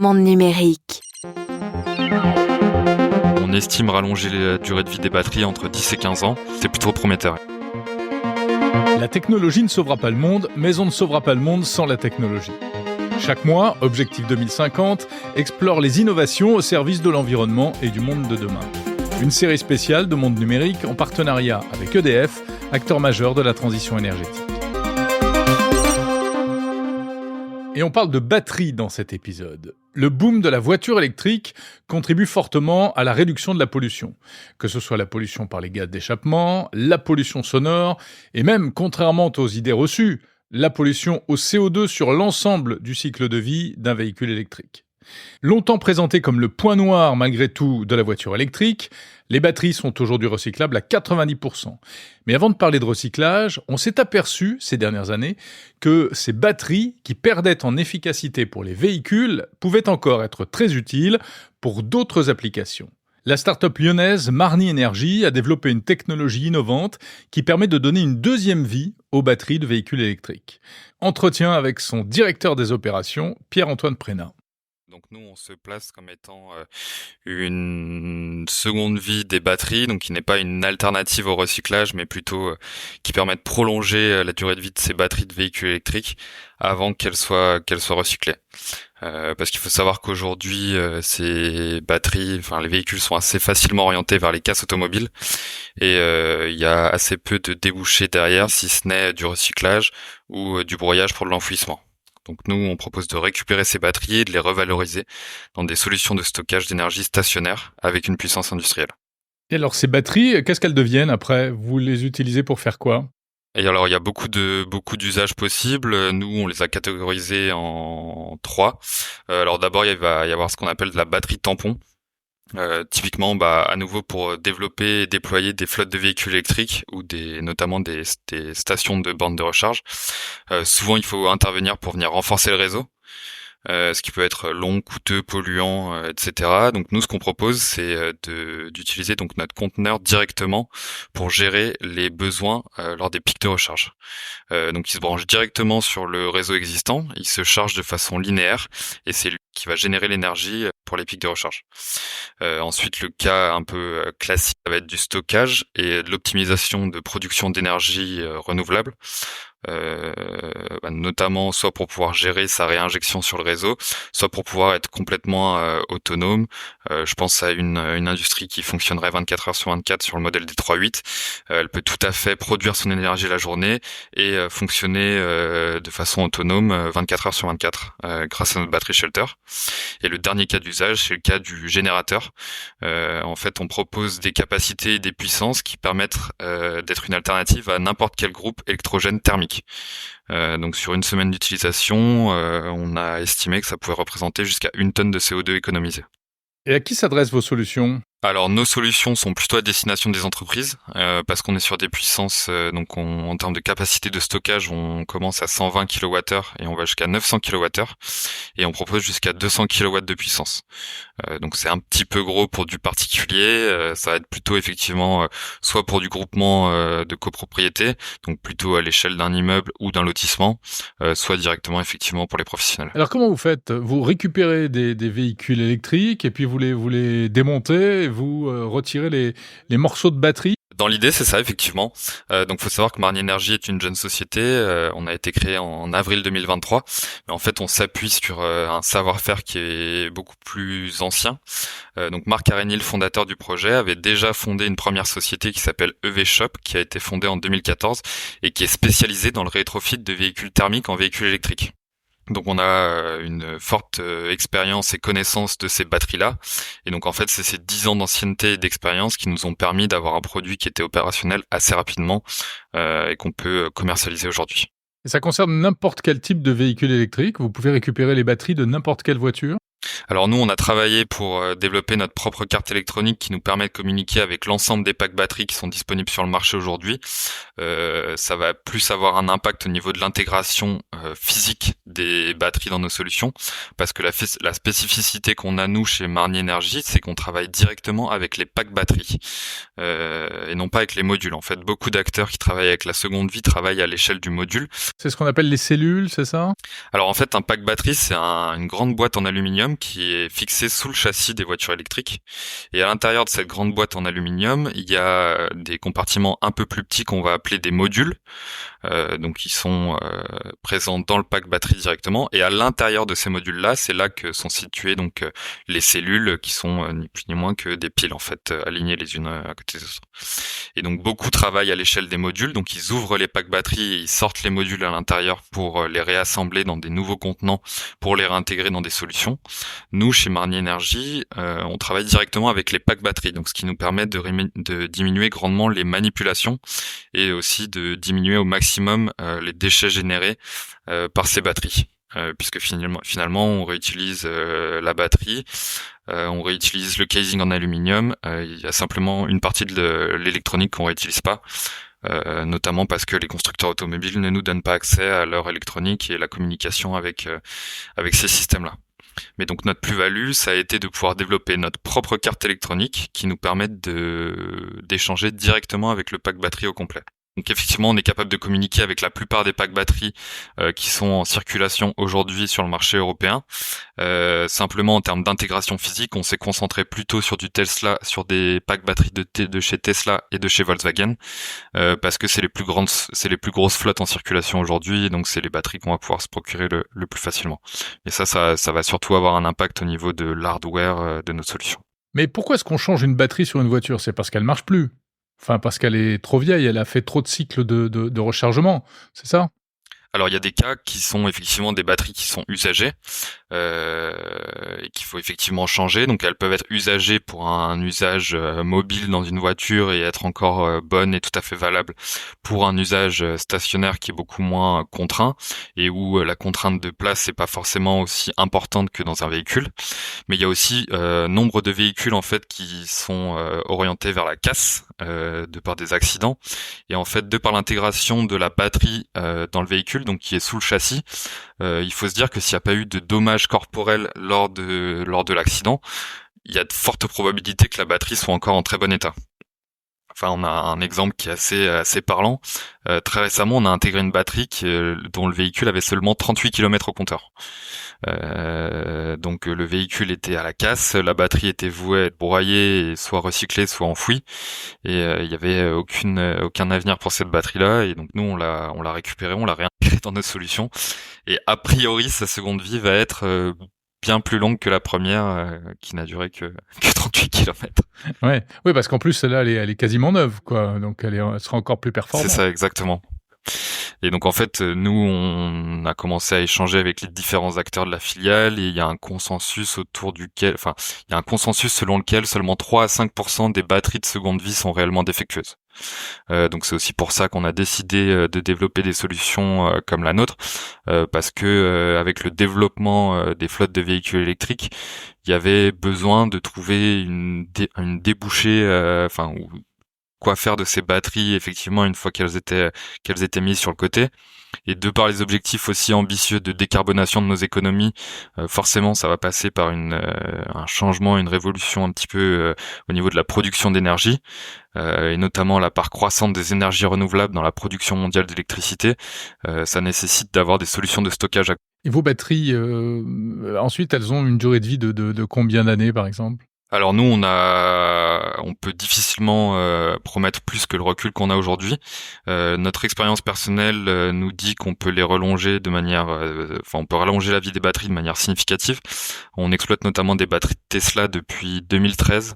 Monde numérique. On estime rallonger la durée de vie des batteries entre 10 et 15 ans. C'est plutôt prometteur. La technologie ne sauvera pas le monde, mais on ne sauvera pas le monde sans la technologie. Chaque mois, Objectif 2050 explore les innovations au service de l'environnement et du monde de demain. Une série spéciale de Monde numérique en partenariat avec EDF, acteur majeur de la transition énergétique. Et on parle de batterie dans cet épisode. Le boom de la voiture électrique contribue fortement à la réduction de la pollution, que ce soit la pollution par les gaz d'échappement, la pollution sonore, et même, contrairement aux idées reçues, la pollution au CO2 sur l'ensemble du cycle de vie d'un véhicule électrique. Longtemps présentées comme le point noir malgré tout de la voiture électrique, les batteries sont aujourd'hui recyclables à 90%. Mais avant de parler de recyclage, on s'est aperçu ces dernières années que ces batteries qui perdaient en efficacité pour les véhicules pouvaient encore être très utiles pour d'autres applications. La start-up lyonnaise Marny Energy a développé une technologie innovante qui permet de donner une deuxième vie aux batteries de véhicules électriques. Entretien avec son directeur des opérations, Pierre-Antoine Prénat. Donc nous, on se place comme étant une seconde vie des batteries, donc qui n'est pas une alternative au recyclage, mais plutôt qui permet de prolonger la durée de vie de ces batteries de véhicules électriques avant qu'elles soient recyclées. Parce qu'il faut savoir qu'aujourd'hui, ces batteries, les véhicules sont assez facilement orientés vers les casses automobiles et il y a assez peu de débouchés derrière, si ce n'est du recyclage ou du broyage pour de l'enfouissement. Donc nous, on propose de récupérer ces batteries et de les revaloriser dans des solutions de stockage d'énergie stationnaire avec une puissance industrielle. Et alors ces batteries, qu'est-ce qu'elles deviennent après ? Vous les utilisez pour faire quoi ? Et alors il y a beaucoup d'usages possibles. Nous, on les a catégorisés en 3. Alors d'abord, il va y avoir ce qu'on appelle de la batterie tampon. Typiquement, à nouveau pour développer et déployer des flottes de véhicules électriques ou notamment des stations de bornes de recharge. Souvent, il faut intervenir pour venir renforcer le réseau, ce qui peut être long, coûteux, polluant, etc. Donc nous, ce qu'on propose, c'est d'utiliser donc notre conteneur directement pour gérer les besoins lors des pics de recharge. Donc il se branche directement sur le réseau existant, il se charge de façon linéaire et c'est lui qui va générer l'énergie pour les pics de recharge. Ensuite, le cas un peu classique, ça va être du stockage et de l'optimisation de production d'énergie renouvelable. Notamment soit pour pouvoir gérer sa réinjection sur le réseau, soit pour pouvoir être complètement autonome. Je pense à une industrie qui fonctionnerait 24 heures sur 24 sur le modèle des 3.8. Elle peut tout à fait produire son énergie la journée et fonctionner de façon autonome 24 heures sur 24 grâce à notre battery shelter. Et le dernier cas d'usage, c'est le cas du générateur. En fait, on propose des capacités et des puissances qui permettent d'être une alternative à n'importe quel groupe électrogène thermique. Donc sur une semaine d'utilisation, on a estimé que ça pouvait représenter jusqu'à 1 tonne de CO2 économisé. Et à qui s'adressent vos solutions ? Alors nos solutions sont plutôt à destination des entreprises parce qu'on est sur des puissances en termes de capacité de stockage, on commence à 120 kWh et on va jusqu'à 900 kWh et on propose jusqu'à 200 kW de puissance. Donc c'est un petit peu gros pour du particulier, ça va être plutôt effectivement soit pour du groupement de copropriété, donc plutôt à l'échelle d'un immeuble ou d'un lotissement, soit directement effectivement pour les professionnels. Alors comment vous faites ? Vous récupérez des véhicules électriques et puis vous les démontez, vous retirez les morceaux de batterie ? Dans l'idée, c'est ça, effectivement. Donc, faut savoir que Marny Energy est une jeune société. On a été créé en avril 2023. Mais en fait, on s'appuie sur un savoir-faire qui est beaucoup plus ancien. Donc, Marc Arény, le fondateur du projet, avait déjà fondé une première société qui s'appelle EV Shop, qui a été fondée en 2014 et qui est spécialisée dans le rétrofit de véhicules thermiques en véhicules électriques. Donc on a une forte expérience et connaissance de ces batteries-là. Et donc en fait, c'est ces 10 ans d'ancienneté et d'expérience qui nous ont permis d'avoir un produit qui était opérationnel assez rapidement et qu'on peut commercialiser aujourd'hui. Et ça concerne n'importe quel type de véhicule électrique ? Vous pouvez récupérer les batteries de n'importe quelle voiture ? Alors nous, on a travaillé pour développer notre propre carte électronique qui nous permet de communiquer avec l'ensemble des packs batteries qui sont disponibles sur le marché aujourd'hui. Ça va plus avoir un impact au niveau de l'intégration physique des batteries dans nos solutions, parce que la spécificité qu'on a nous chez Marny Energy, c'est qu'on travaille directement avec les packs batteries et non pas avec les modules. En fait, beaucoup d'acteurs qui travaillent avec la seconde vie travaillent à l'échelle du module. C'est ce qu'on appelle les cellules, c'est ça? Alors en fait, un pack batterie, c'est une grande boîte en aluminium qui est fixée sous le châssis des voitures électriques. Et à l'intérieur de cette grande boîte en aluminium, il y a des compartiments un peu plus petits qu'on va appeler des modules. Donc ils sont présents dans le pack batterie directement. Et à l'intérieur de ces modules-là, c'est là que sont situées donc les cellules qui sont ni plus ni moins que des piles en fait, alignées les unes à côté des autres. Et donc beaucoup travaillent à l'échelle des modules. Donc ils ouvrent les packs batteries et ils sortent les modules à l'intérieur pour les réassembler dans des nouveaux contenants pour les réintégrer dans des solutions. Nous, chez Marny Energy, on travaille directement avec les packs batteries, donc ce qui nous permet de diminuer grandement les manipulations et aussi de diminuer au maximum les déchets générés par ces batteries. Puisque finalement on réutilise la batterie, on réutilise le casing en aluminium, il y a simplement une partie de l'électronique qu'on réutilise pas, notamment parce que les constructeurs automobiles ne nous donnent pas accès à leur électronique et la communication avec ces systèmes-là. Mais donc notre plus-value, ça a été de pouvoir développer notre propre carte électronique qui nous permette d'échanger directement avec le pack batterie au complet. Donc effectivement, on est capable de communiquer avec la plupart des packs batteries qui sont en circulation aujourd'hui sur le marché européen. Simplement, en termes d'intégration physique, on s'est concentré plutôt sur du Tesla, sur des packs batteries de chez Tesla et de chez Volkswagen, parce que c'est les plus grosses flottes en circulation aujourd'hui, et donc c'est les batteries qu'on va pouvoir se procurer le plus facilement. Et ça va surtout avoir un impact au niveau de l'hardware de notre solution. Mais pourquoi est-ce qu'on change une batterie sur une voiture? C'est parce qu'elle marche plus. Enfin, parce qu'elle est trop vieille, elle a fait trop de cycles de rechargement, c'est ça? Alors il y a des cas qui sont effectivement des batteries qui sont usagées et qu'il faut effectivement changer. Donc elles peuvent être usagées pour un usage mobile dans une voiture et être encore bonnes et tout à fait valables pour un usage stationnaire qui est beaucoup moins contraint et où la contrainte de place n'est pas forcément aussi importante que dans un véhicule. Mais il y a aussi nombre de véhicules en fait qui sont orientés vers la casse de par des accidents et en fait de par l'intégration de la batterie dans le véhicule, donc qui est sous le châssis, il faut se dire que s'il n'y a pas eu de dommages corporels lors de l'accident, il y a de fortes probabilités que la batterie soit encore en très bon état. Enfin, on a un exemple qui est assez parlant. Très récemment, on a intégré une batterie dont le véhicule avait seulement 38 km au compteur. Donc le véhicule était à la casse, la batterie était vouée à être broyée et soit recyclée, soit enfouie. Et il y avait aucun avenir pour cette batterie-là. Et donc nous, on l'a récupérée, on l'a réintégrée dans nos solutions. Et a priori, sa seconde vie va être bien plus longue que la première, qui n'a duré que 38 km. Ouais. Oui, parce qu'en plus, celle-là, elle est quasiment neuve, quoi. Donc, elle sera encore plus performante. C'est ça, exactement. Et donc, en fait, nous, on a commencé à échanger avec les différents acteurs de la filiale et il y a un consensus il y a un consensus selon lequel seulement 3 à 5% des batteries de seconde vie sont réellement défectueuses. Donc c'est aussi pour ça qu'on a décidé de développer des solutions comme la nôtre, parce que avec le développement des flottes de véhicules électriques, il y avait besoin de trouver une débouchée, ou quoi faire de ces batteries effectivement une fois qu'elles étaient mises sur le côté. Et de par les objectifs aussi ambitieux de décarbonation de nos économies, forcément ça va passer par un changement, une révolution un petit peu au niveau de la production d'énergie, et notamment la part croissante des énergies renouvelables dans la production mondiale d'électricité. Ça nécessite d'avoir des solutions de stockage. Et vos batteries, ensuite, elles ont une durée de vie de combien d'années, par exemple? Alors nous, on peut difficilement promettre plus que le recul qu'on a aujourd'hui. Notre expérience personnelle nous dit qu'on peut les rallonger on peut rallonger la vie des batteries de manière significative. On exploite notamment des batteries de Tesla depuis 2013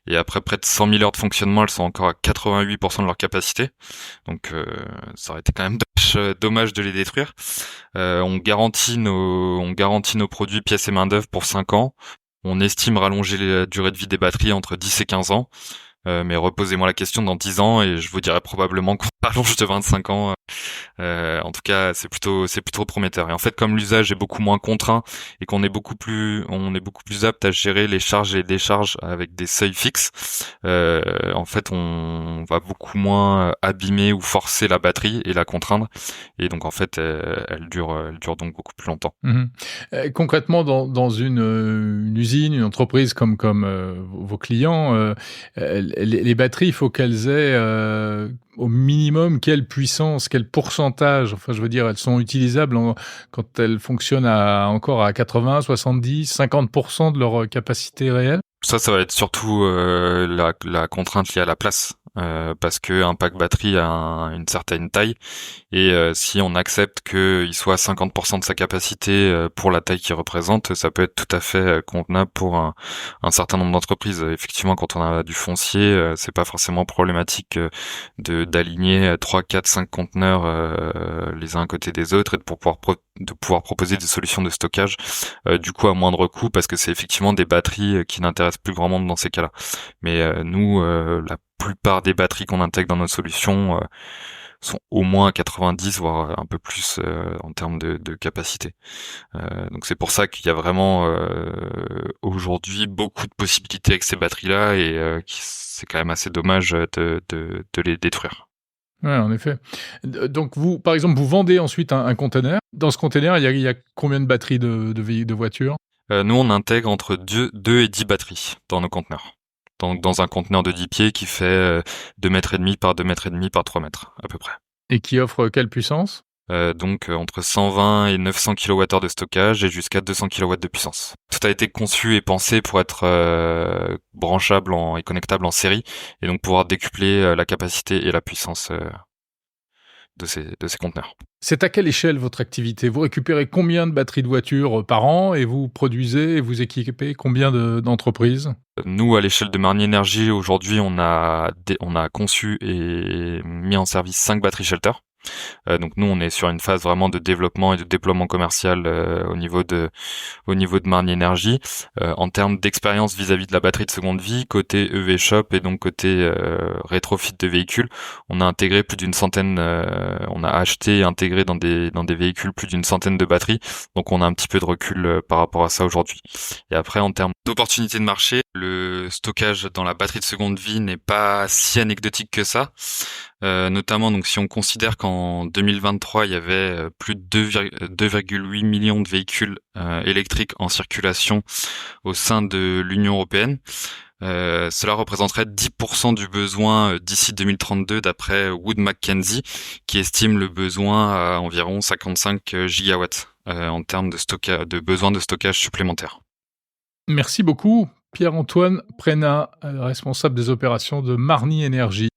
et après près de 100 000 heures de fonctionnement, elles sont encore à 88% de leur capacité. Donc ça aurait été quand même dommage de les détruire. On garantit nos produits pièces et main d'œuvre pour 5 ans. On estime rallonger la durée de vie des batteries entre 10 et 15 ans. mais reposez-moi la question dans 10 ans et je vous dirai probablement qu'on rallonge de 25 ans. En tout cas, c'est plutôt prometteur. Et en fait, comme l'usage est beaucoup moins contraint et qu'on est beaucoup plus apte à gérer les charges et les décharges avec des seuils fixes, en fait, on va beaucoup moins abîmer ou forcer la batterie et la contraindre. Et donc, en fait, elle dure donc beaucoup plus longtemps. Concrètement, dans une usine, une entreprise comme vos clients, les batteries, il faut qu'elles aient au minimum quelle puissance, quel pourcentage, enfin je veux dire, elles sont utilisables quand elles fonctionnent encore à 80, 70, 50% de leur capacité réelle? Ça va être surtout la contrainte liée à la place. Parce que un pack batterie a une certaine taille et si on accepte qu'il soit à 50% de sa capacité pour la taille qu'il représente, ça peut être tout à fait convenable pour un certain nombre d'entreprises. Effectivement, quand on a du foncier, c'est pas forcément problématique d'aligner 3, 4, 5 conteneurs les uns à côté des autres et de pouvoir proposer des solutions de stockage du coup à moindre coût, parce que c'est effectivement des batteries qui n'intéressent plus grand monde dans ces cas-là. Mais nous, la plupart des batteries qu'on intègre dans nos solutions sont au moins à 90, voire un peu plus en termes de capacité. Donc c'est pour ça qu'il y a vraiment aujourd'hui beaucoup de possibilités avec ces batteries-là et c'est quand même assez dommage de les détruire. Ouais, en effet. Donc vous, par exemple, vous vendez ensuite un container. Dans ce container, il y a combien de batteries de voitures? Nous, on intègre entre 2 et 10 batteries dans nos conteneurs. Donc dans un conteneur de 10 pieds qui fait 2 mètres et demi par 2 mètres et demi par 3 mètres à peu près. Et qui offre quelle puissance? Donc entre 120 et 900 kWh de stockage et jusqu'à 200 kW de puissance. Tout a été conçu et pensé pour être branchable et connectable en série et donc pouvoir décupler la capacité et la puissance de ces conteneurs. C'est à quelle échelle votre activité? Vous récupérez combien de batteries de voitures par an et vous produisez et vous équipez combien d'entreprises? Nous, à l'échelle de Marny Energy, aujourd'hui, on a conçu et mis en service 5 batteries shelter. Donc nous, on est sur une phase vraiment de développement et de déploiement commercial au niveau de Marny Energy. En termes d'expérience vis-à-vis de la batterie de seconde vie, côté EV Shop et donc côté rétrofit de véhicules, on a intégré plus d'une centaine, on a acheté et intégré dans des véhicules plus d'une centaine de batteries. Donc on a un petit peu de recul par rapport à ça aujourd'hui. Et après, en termes d'opportunités de marché, le stockage dans la batterie de seconde vie n'est pas si anecdotique que ça. Notamment, donc si on considère qu'en 2023 il y avait plus de 2,8 millions de véhicules électriques en circulation au sein de l'Union européenne, cela représenterait 10% du besoin d'ici 2032 d'après Wood Mackenzie, qui estime le besoin à environ 55 gigawatts en termes de besoin de stockage supplémentaire. Merci beaucoup, Pierre-Antoine Prénat, responsable des opérations de Marny Energy.